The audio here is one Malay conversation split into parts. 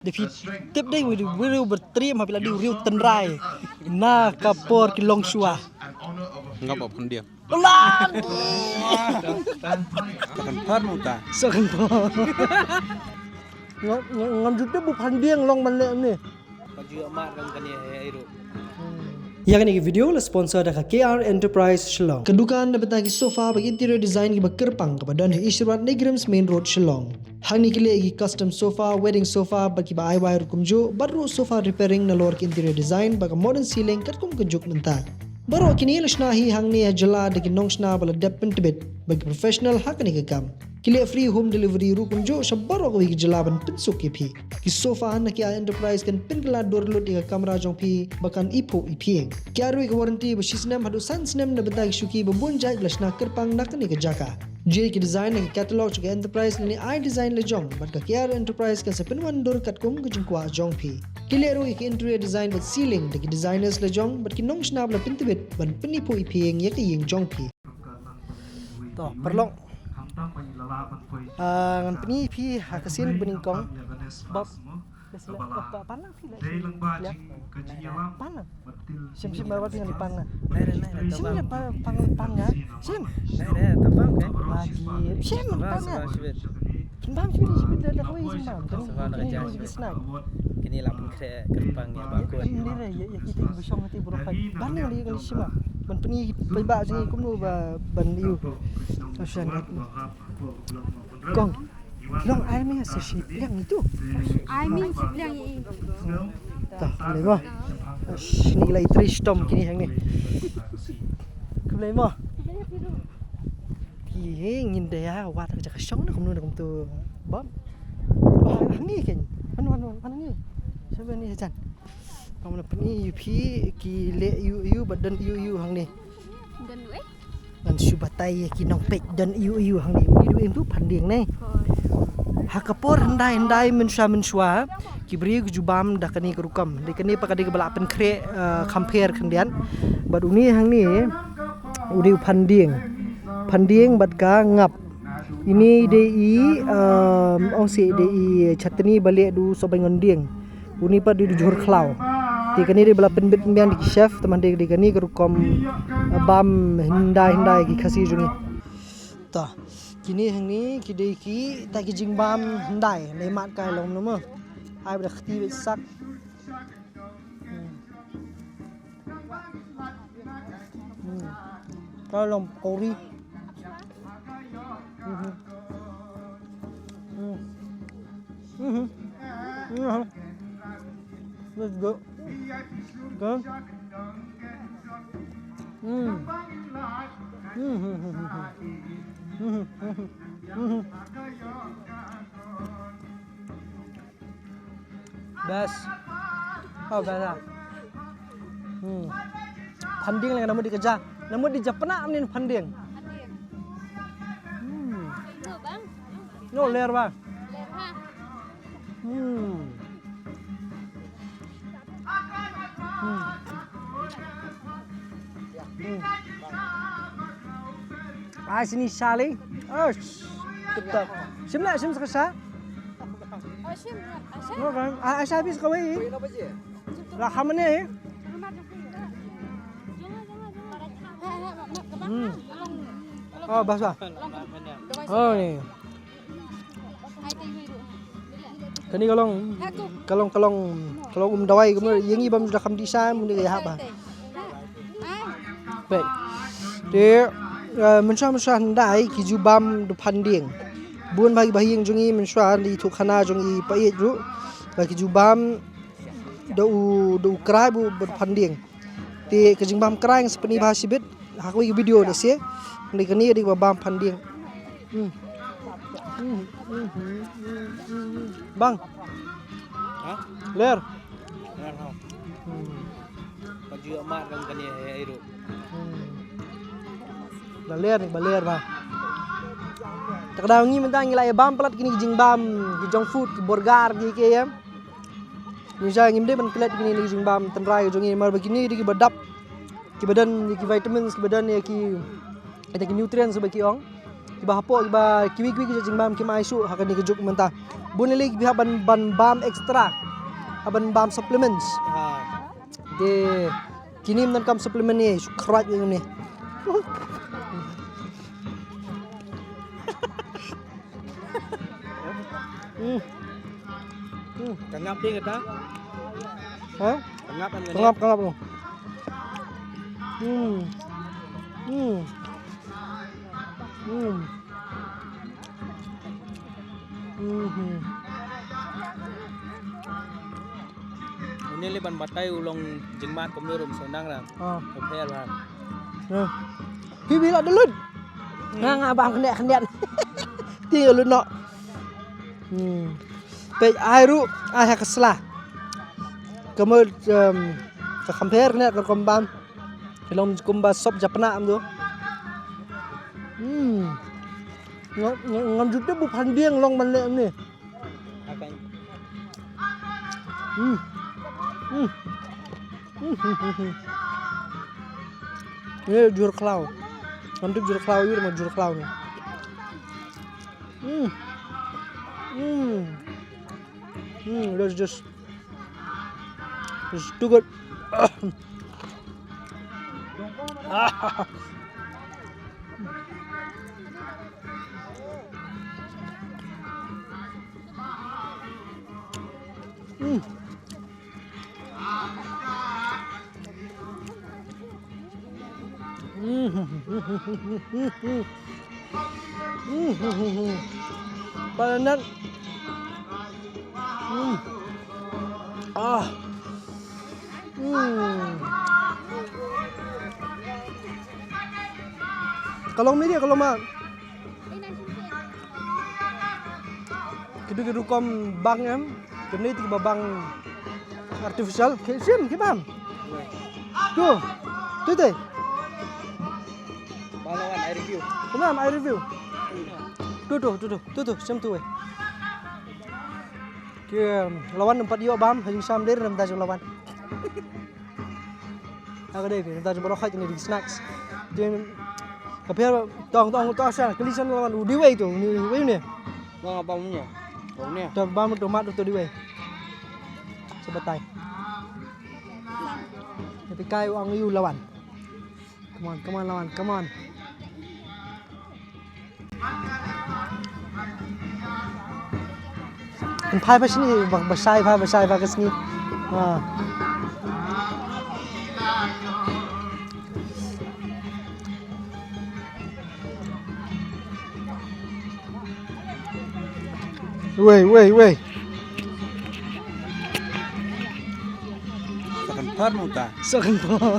Depuis tiếp đây wir bertrim apabila di riu tenrai na kapor ki long shua ngọc bọc phần điểm lan phần phát mô tả sekan po ngam jutte bu pandiang long ban le ni Paju amat kan kani aero. Yang ini video le sponsor dah KR Enterprise Shillong. Kedukaan dapat lagi sofa bagi interior design ki berkerpang kepada Ishrat Negrams Main Road Shillong. Hang ni kile lagi custom sofa, wedding sofa bagi ba IY rukum jo, baru sofa repairing na luar ki interior design bagi modern ceiling kat kum kejuk mentah. Baru kini lesnahi hang ni jela deki nongsna bala depen tibet bagi professional hak ni kekam. Kile free home delivery rukum jo sabaro ko ki jelaban pensuk ki phi. Ki sofa na ki enterprise kan pin kala dorlut ika kamera jong phi bakan ipo ipieng. Ki aru ki warranty ba sisnem hadu san snem na betag shuki ba bonjai lesna kerpang nak ni ke jaka. Je ki design na ki catalog ki enterprise ni I design le jong bat ka KR enterprise kan sepin wan dor kat kum ke jingkwa jong phi. Kile aru ki interior design bat ceiling de ki designers le jong bat ki nongsna bla pintibet ban pinipo ipieng ya ki yeng jong phi. To perlong ngan peni pi hakasin beningkong bab panang pi lah panang sim bawa tinggal di panang sim ya panang sim Tabang kan? lagi sim panang sembam sim dah kau sembam kan snack Kini lapun kerpang ya bakun. ini lah ya kita bersong hati berokat banang dia kali sim ban peni pebak sini kumnu ban iu asan Kong, long air mi sesi liang itu. Ai mi liang i. Tah, boleh mah. Ni lagi tristom kini hang ni. Boleh mah. Ki ngin dia wat kerja kesong nak kumnu kum tu. Bam. Hang ni kan. Anu ni. Siapa ni Hasan? Kamu nak ni UP ki le you badan you hang ni. Dan duit. Dan subatai ki nong pek dan you hang ni. Ni tu panding ni. Hakapor hendai mensua ki beri ke jubam dah kani ke rukam de kani pakade ke balapan kre compare kendian bad uni hang ni udi panding bad ka ngap ini dei ong si dei chatni balik du sobai ngondieng uni pa di johor khlau ti kani de balapan bit mbian di chef teman de kani ke rukam bam hendai ki khasi jungi ta kini hang ni kidai ki ta ki jingbam hendai lemat kai long nama ai ber khti sak long kori let's go go Bas. Oh, bas. Panding lagi nama dikejar. Nama di Jepana ni panding. No bang. No ler bang. Ler ha. Sini Sali. Tetap. Sim sekasa. Ashim. No kan. Asha habis kawai. Lah hamne. Oh, bas. Oh ni. Kani kalau dawai kemudian yengi bam sudah kam disa mun dia apa. Baik. Dia mensua hendai ki jubam du panding. Bun bagi bahing jungi mensua di tu khana jungi pait ru. Bagi jubam do krai bu berpanding. Ti ke jingbam krai seperti bahasa bit hakwi video dah sia. Ni kani di bam panding. Bang. Ha? Ler. Benar kau. Paju amat kan kani aero. Baler bang. Takdaw ngi mentang ngilai bam pelat kini jing bam ki jong food ki burger ki ke ya. Ni saya ngimde ban pelat kini ni jing bam tenrai jongi mar begini di ki badap ki badan ki vitamins ki badan ya ki ada ki nutrients bagi ong Iba hapo iba kiwi-kiwi ke jing bam kim aisu hakan ni kejuk mentah. Bun lagi biha ban bam extra. Ban bam supplements. Ha. De kini men kam supplement ni kerat ni. Kangap dia kata. Ha? Kangap kan. Kangap lu. Ini leban batai ulong jengmat komno rum sonang lah. Opel lah. Pipi lah dulu. Ngang abang kendian. Tinggal lu nak. Pe airu ai keslah. Kamu ke compare kena ke kombam. Long kumba sop Japana am tu. Ngam juta bu pandiang long mana ni. Akan. Ini jur klau. Nanti jur klau itu mau jur klau ni. That's just it's too good. Panan. Kalau ni dia kalau mak kedu kom bang em kini tiga bang artificial sim kibam tu tu Balawan air review. kemam I review tu sim tu kia lawan empat yo bam hanya sam der nam ta jom lawan aku deh kita jom berokhat ini di snacks dia kapal tong sana kelisan lawan di way tu ni way ni Bang apa punya? Bang ni. tu bam tomat tu di way sebetai tapi kai ang yu lawan come on lawan come on phai pa sini basai pa ke sini Weh. Sakan Parmuta. Sakan po.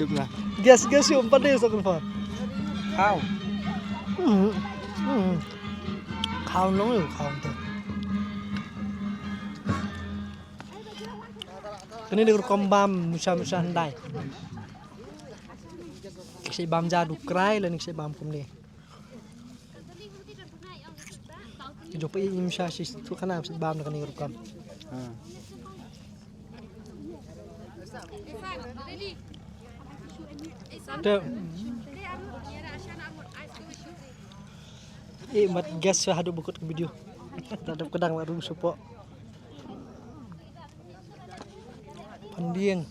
Jumlah. Gas yung pandai sakan po. How? Khao nong yo khao tu. Kini dia kombam musa handai. Kasi bam jadu krai lan kasi bam kumni. Jopo im sha si tu kana si bam na kani rukam. Tu. Mat gas hadu bukut ke video. Tak kedang baru support. Pandiang.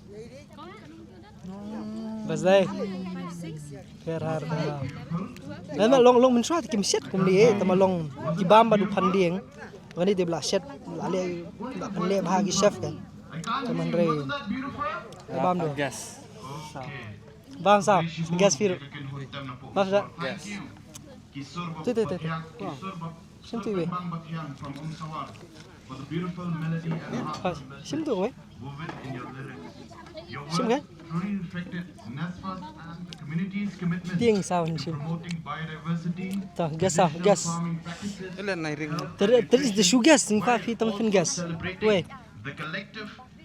Bazai. Ferhar. Lama long mensuat kim set kum dia tama long ibam badu pandiang. Wani dia belah set lale pandai bahagi chef kan. Teman re. Ibam do. Gas. Bang sao, gas firu. Masa. Gas. Tu. Sim tu we. Sim tu we. Sim kan? Tiang sao ni sim. Tak gas sao, gas. Ele nai ring. Ter is the sugar gas, in fact, kita makan gas. We.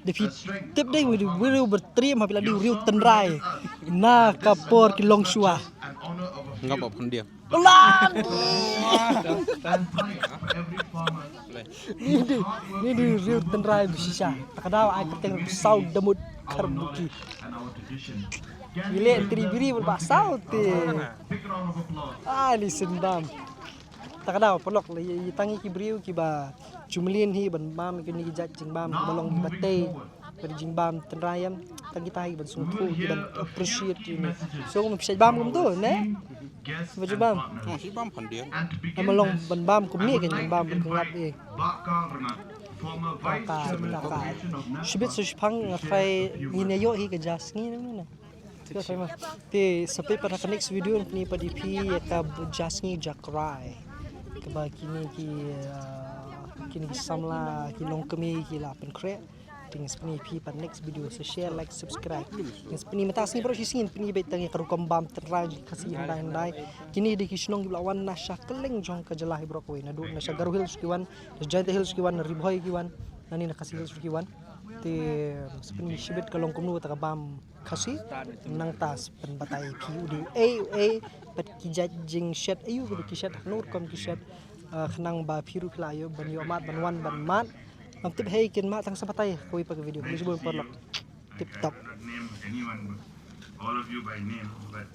Depi tip day we berteriam apabila di riu tenrai. Na kapor kilong shua. Ngap apa dia? Lagi. Boleh. Ni real tenrai bersisa. Tak ada ai keteng besau demut karbuki. Gile tribiri berbasau te. Ni sendam. Tak ada pelok la tangi ki briu ki ba jumlin hi ban mam ki ni jat jing bam balong bate ber jing bam tenrayam tangi tai ban sungtu ki ban appreciate ni. So mo pisai bam kum tu ne. Baju bam. Oh, si bam pandai. Amalong ban bam kum ni kan jing bam ngap e. Taka. Shibit so shpang ngai ni ne yo hi ka jas ni na. Tiga sama. Te sampai pada next video ni pada pi ka jas ni jakrai. Keba kini ki samla ki long kami ki la pen kre ting spni pi pada next video so share like subscribe ting spni mata sini pro sisin pni bet tangi karu kambam teraj kasih handai kini di kisnong lawan nasha keleng jong ka jelah bro ko na du nasha garu hills kiwan jaita hills kiwan ribhoi kiwan nani na kasih hills kiwan te spni shibet kalong kumnu ta bam kasih nang tas pen batai pi udi pat kijat jing shet ayu ko kishat nur kom kishat khnang ba phiru klayo ban yo mat ban wan ban mat am tip hey kin ma tang sapatai ko ipa video ko sebelum porlok tip top all of you by name, but